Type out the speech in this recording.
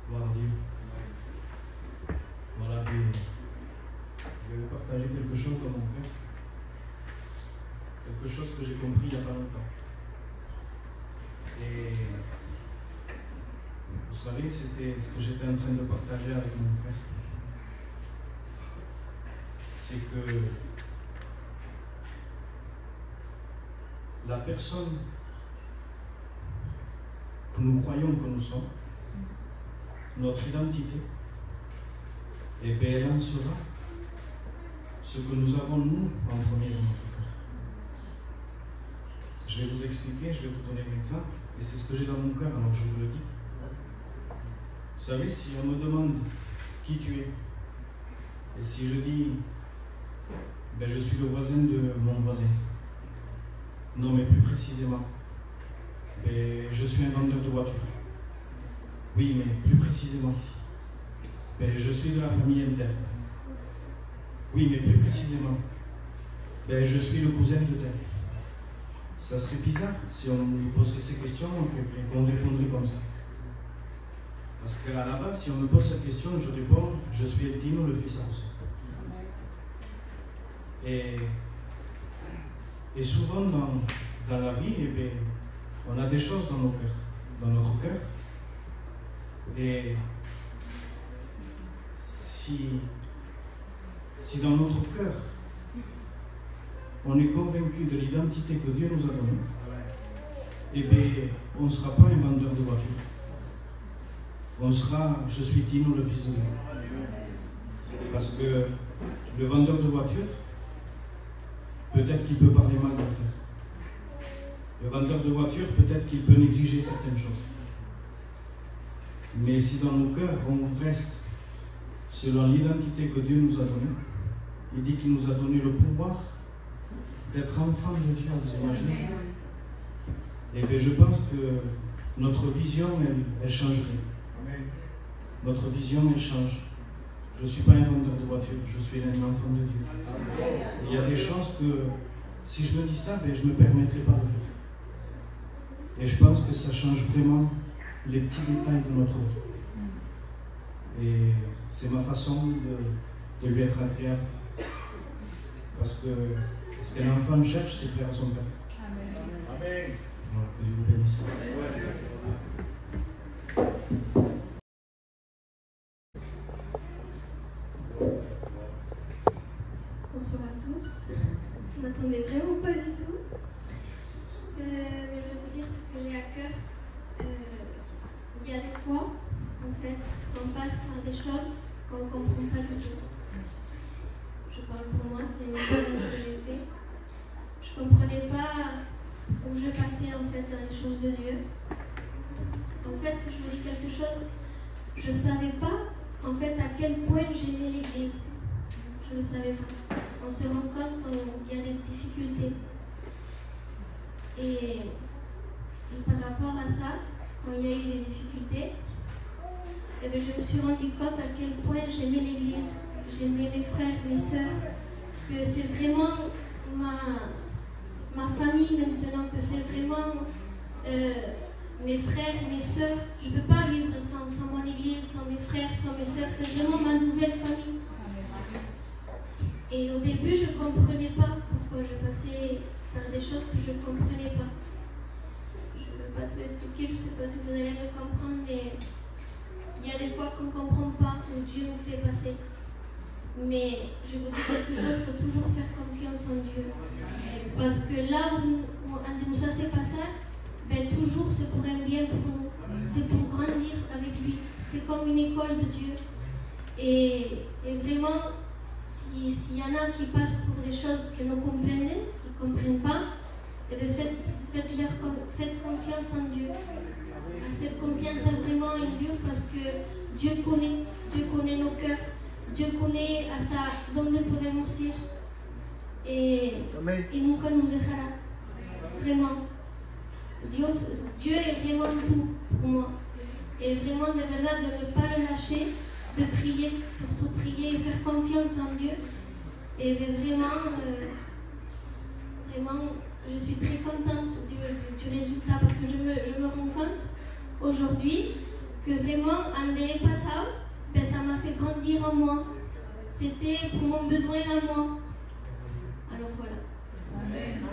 Gloire à Dieu. Voilà, je vais partager quelque chose dans mon cœur. Quelque chose que j'ai compris il n'y a pas longtemps. Et vous savez, c'était ce que j'étais en train de partager avec mon frère. C'est que la personne que nous croyons que nous sommes, notre identité, et bien elle en sera ce que nous avons nous en premier dans notre cœur. Je vais vous expliquer, je vais vous donner un exemple, et c'est ce que j'ai dans mon cœur, alors je vous le dis. Vous savez, si on me demande qui tu es, et si je dis, ben je suis le voisin de mon voisin, non mais plus précisément, ben je suis un vendeur de voitures. Oui, mais plus précisément, ben je suis de la famille MTEL. Oui, mais plus précisément, ben je suis le cousin de tel. Ça serait bizarre si on nous poserait ces questions et qu'on répondrait comme ça. Parce qu'à la base, si on me pose cette question, je réponds, je suis Eltino, le fils à José. Et souvent dans la vie, eh bien, on a des choses dans nos cœurs, dans notre cœur. Et si dans notre cœur, on est convaincu de l'identité que Dieu nous a donnée, eh bien, on ne sera pas un vendeur de voitures. On sera, je suis Tino, le fils de Dieu. Parce que le vendeur de voitures, peut-être qu'il peut parler mal d'un frère. Le vendeur de voitures, peut-être qu'il peut négliger certaines choses. Mais si dans nos cœurs, on reste selon l'identité que Dieu nous a donnée, il dit qu'il nous a donné le pouvoir d'être enfants de Dieu, vous imaginez? Et bien je pense que notre vision, elle changerait. Notre vision, elle change. Je ne suis pas un vendeur de voitures, je suis un enfant de Dieu. Il y a des choses que, si je me dis ça, ben, je ne me permettrai pas de faire. Et je pense que ça change vraiment les petits détails de notre vie. Et c'est ma façon de lui être agréable. Parce que ce qu'un enfant cherche, c'est plaire à son père. Amen. Amen. Voilà, que Dieu vous bénisse. Bonsoir à tous. Je ne m'attendais vraiment pas du tout. Mais je vais vous dire ce que j'ai à cœur. Il y a des fois, en fait, on passe par des choses qu'on ne comprend pas du tout. Je parle pour moi, c'est une école que j'ai fait. Je ne comprenais pas où je passais en fait dans les choses de Dieu. En fait, je vous dis quelque chose, je ne savais pas en fait à quel point j'aimais l'Église. Je ne le savais pas. On se rend compte qu'il y a des difficultés. Et par rapport à ça, quand il y a eu des difficultés, eh bien, je me suis rendu compte à quel point j'aimais l'Église, j'aimais mes frères, mes sœurs, que c'est vraiment ma famille maintenant, que c'est vraiment mes frères, mes sœurs. Je ne peux pas vivre sans mon Église, sans mes frères, sans mes sœurs. C'est vraiment ma nouvelle famille. Et au début, je ne comprenais pas pourquoi je passais par des choses que je ne comprenais pas. Je ne veux pas tout expliquer, je ne sais pas si vous allez me comprendre, mais il y a des fois qu'on ne comprend pas où Dieu nous fait passer. Mais je vous dis quelque chose, il faut toujours faire confiance en Dieu. Parce que là où ça s'est passé, ben, toujours c'est pour un bien pour nous. C'est pour grandir avec lui. C'est comme une école de Dieu. Et vraiment, s'il y en a qui passent pour des choses que nous comprenons, qui ne comprennent pas, eh bien faites confiance en Dieu. Cette confiance vraiment en Dieu parce que Dieu connaît nos cœurs. Dieu connaît hasta dónde podemos ir. Et nunca nous dejara. Vraiment. Dieu est vraiment tout pour moi. Et vraiment, de verdad, de ne pas le lâcher, de prier, surtout prier et faire confiance en Dieu. Et vraiment, je suis très contente du résultat parce que je me rends compte aujourd'hui que vraiment, en n'ayant pas ça, ben, ça m'a fait grandir en moi. C'était pour mon besoin à moi. Alors voilà. Amen.